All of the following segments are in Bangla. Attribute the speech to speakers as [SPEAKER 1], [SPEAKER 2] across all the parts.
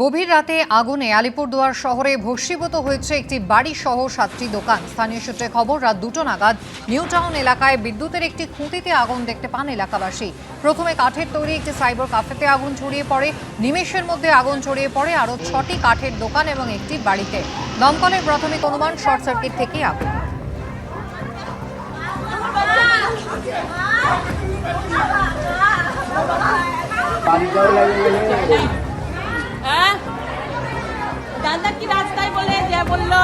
[SPEAKER 1] গভীর রাতে আগুনে আলিপুরদুয়ার শহরে ভস্মীভূত হয়েছে একটি বাড়ি সহ 7টি দোকান। স্থানীয় সূত্রে খবর, রাত 2টো নাগাদ নিউ টাউন এলাকায় বিদ্যুতের একটি খুঁটিতে আগুন দেখতে পান এলাকাবাসী। প্রথমে কাঠের তৈরি একটি সাইবার ক্যাফেতে আগুন ছড়িয়ে পড়ে। নিমেষের মধ্যে আগুন ছড়িয়ে পড়ে আরও 6টি কাঠের দোকান এবং একটি বাড়িতে। দমকলের প্রাথমিক অনুমান শর্ট সার্কিট থেকে আগুন।
[SPEAKER 2] জানতাম কি রাস্তায় বলে যা বললো।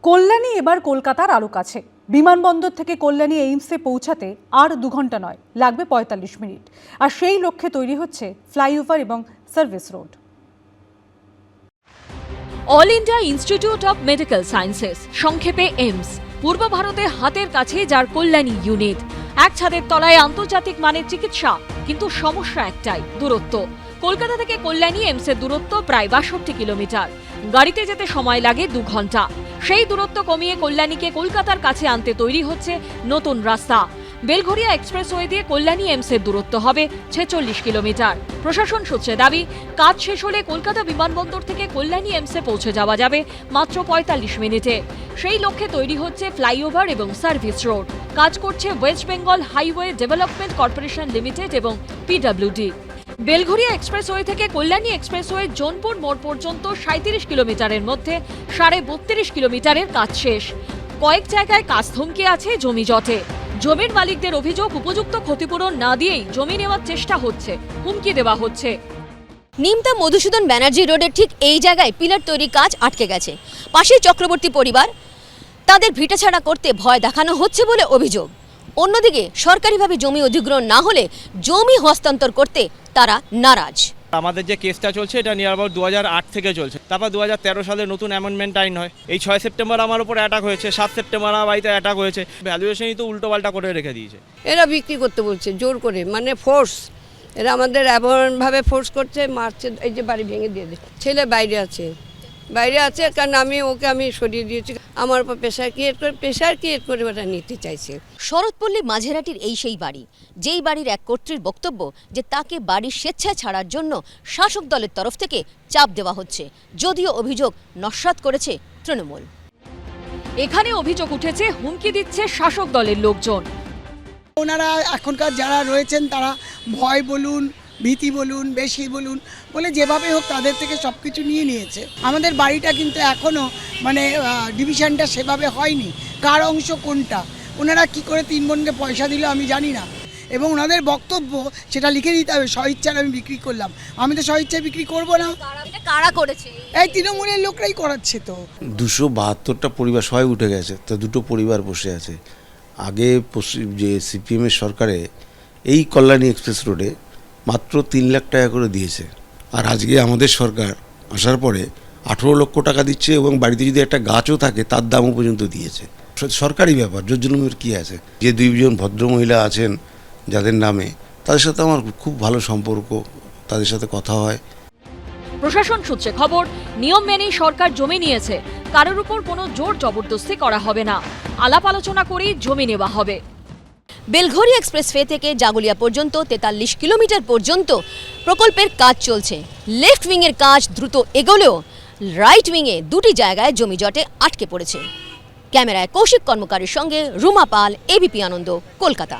[SPEAKER 3] কল্যাণী এবার কলকাতার আরও কাছে। বিমানবন্দর থেকে কল্যাণী এইমসে পৌঁছাতে আর 2 ঘন্টা নয়, লাগবে 45 মিনিট। আর সেই লক্ষ্যে তৈরি হচ্ছে ফ্লাইওভার এবং service road.
[SPEAKER 4] All India institute of medical sciences, সংক্ষেপে এইমস, পূর্ব ভারতে হাতের কাছে যার কল্যাণী ইউনিট। এক ছাদের তলায় আন্তর্জাতিক মানের চিকিৎসা, কিন্তু সমস্যা একটাই, দূরত্ব। কলকাতা থেকে কল্যাণী এইমসের দূরত্ব প্রায় 62 কিলোমিটার। গাড়িতে যেতে সময় লাগে 2 ঘন্টা। সেই দূরত্ব কমিয়ে কল্যাণীকে কলকাতার কাছে আনতে তৈরি হচ্ছে নতুন রাস্তা। বেলঘরিয়া এক্সপ্রেসওয়ে দিয়ে কল্যাণী এইমসের দূরত্ব হবে 46 কিলোমিটার। প্রশাসন সূত্রে দাবি, কাজ শেষ হলে কলকাতা বিমানবন্দর থেকে কল্যাণী এইমসে পৌঁছে যাওয়া যাবে মাত্র 45 মিনিটে। সেই লক্ষ্যে তৈরি হচ্ছে ফ্লাইওভার এবং সার্ভিস রোড। কাজ করছে West Bengal highway development corporation limited এবং পিডব্লিউডি। বেলঘরিয়া এক্সপ্রেসওয়ে থেকে কল্যাণী এক্সপ্রেসওয়ে জোনপুর মোড় পর্যন্ত 37 কিলোমিটারের মধ্যে 32.5 কিলোমিটারের কাজ শেষ। কয়েক জায়গায় কাজ থমকে আছে জমি জটে। জমির মালিকদের অভিযোগ, উপযুক্ত ক্ষতিপূরণ না দিয়েই জমি নেওয়ার চেষ্টা হচ্ছে, হুমকি দেওয়া হচ্ছে।
[SPEAKER 5] নিমতা মধুসূদন ব্যানার্জি রোডের ঠিক এই জায়গায় পিলার তৈরি কাজ আটকে গেছে। পাশেই চক্রবর্তী পরিবার, তাদের ভিটা ছাড়া করতে ভয় দেখানো হচ্ছে বলে অভিযোগ। অন্যদিকে সরকারিভাবে জমি অধিগ্রহণ না হলে জমি হস্তান্তর করতে তারা নারাজ।
[SPEAKER 6] আমাদের যে কেসটা চলছে এটা নিয়ার অ্যাবাউট 2008 থেকে চলছে। তারপর 2013 সালে নতুন অ্যামেন্ডমেন্ট আইন হয়। এই 6 সেপ্টেম্বর আমার উপর অ্যাটাক হয়েছে, 7 সেপ্টেম্বর আমার বাড়িতে অ্যাটাক হয়েছে। ভ্যালুয়েশনই তো উল্টোপাল্টা করে রেখে দিয়েছে।
[SPEAKER 7] এরা বিক্রি করতে বলছে জোর করে, মানে ফোর্স। এরা আমাদের এমনভাবে ফোর্স করছে, মারছে। এই যে বাড়ি ভেঙে দিয়ে দিচ্ছে। ছেলে বাইরে আছে কারণ আমি সরিয়ে দিয়েছি। আমার উপর প্রেশার ক্রিয়েট করে ওরা নিতে চাইছে।
[SPEAKER 5] শরৎপল্লী মাঝেরহাটির এই সেই বাড়ি, যেই বাড়ির এক কর্ত্রীর বক্তব্য যে তাকে বাড়ির স্বেচ্ছায় ছাড়ার জন্য শাসক দলের তরফ থেকে চাপ দেওয়া হচ্ছে, যদিও অভিযোগ নস্যাৎ করেছে তৃণমূল।
[SPEAKER 4] এখানে অভিযোগ উঠেছে, হুমকি দিচ্ছে শাসক দলের লোকজন।
[SPEAKER 8] ওনারা এখনকার যারা রয়েছেন তারা ভয় বলুন, ভীতি বলুন, বেশি বলুন বলে যেভাবে হোক তাদের থেকে সব কিছু নিয়ে নিয়েছে। আমাদের বাড়িটা কিন্তু এখনও মানে ডিভিশনটা সেভাবে হয়নি, কার অংশ কোনটা। ওনারা কি করে 3 বোনকে পয়সা দিল আমি জানি না, এবং ওনাদের বক্তব্য সেটা লিখে দিতে হবে, স্বইচ্ছার আমি বিক্রি করলাম। আমি তো স্বইচ্ছায় বিক্রি করব না।
[SPEAKER 5] কারা করেছে?
[SPEAKER 8] এই তৃণমূলের লোকরাই করাচ্ছে। তো
[SPEAKER 9] 272টা পরিবার সবাই উঠে গেছে, তো 2টো পরিবার বসে আছে। আগে যে সিপিএমের সরকারে এই কল্যাণী এক্সপ্রেস রোডে মাত্র 3 লাখ টাকা করে দিয়েছে, আর আজকে আমাদের সরকার আসার পরে 18 লক্ষ টাকা দিচ্ছে, এবং বাড়িতে যদি একটা গাছও থাকে তার দামও পর্যন্ত দিয়েছে। সরকারি ব্যাপার, জোর জুলুমের কী আছে। যে 2জন ভদ্রমহিলা আছেন যাদের নামে, তাদের সাথে আমার খুব ভালো সম্পর্ক, তাদের সাথে কথা হয়।
[SPEAKER 4] প্রশাসন সূত্রে খবর, নিয়ম মেনেই সরকার জমি নিয়েছে। কারোর উপর কোনো জোর জবরদস্তি করা হবে না, আলাপ আলোচনা করেই জমি নেওয়া হবে।
[SPEAKER 5] বেলঘরিয়া এক্সপ্রেসওয়ে থেকে জাগুলিয়া পর্যন্ত 43 কিলোমিটার পর্যন্ত প্রকল্পের কাজ চলছে। লেফট উইংয়ের কাজ দ্রুত এগোলেও রাইট উইংয়ে 2টি জায়গায় জমি জটে আটকে পড়েছে। ক্যামেরায় কৌশিক কর্মকারের সঙ্গে রুমা পাল, এবিপি আনন্দ, কলকাতা।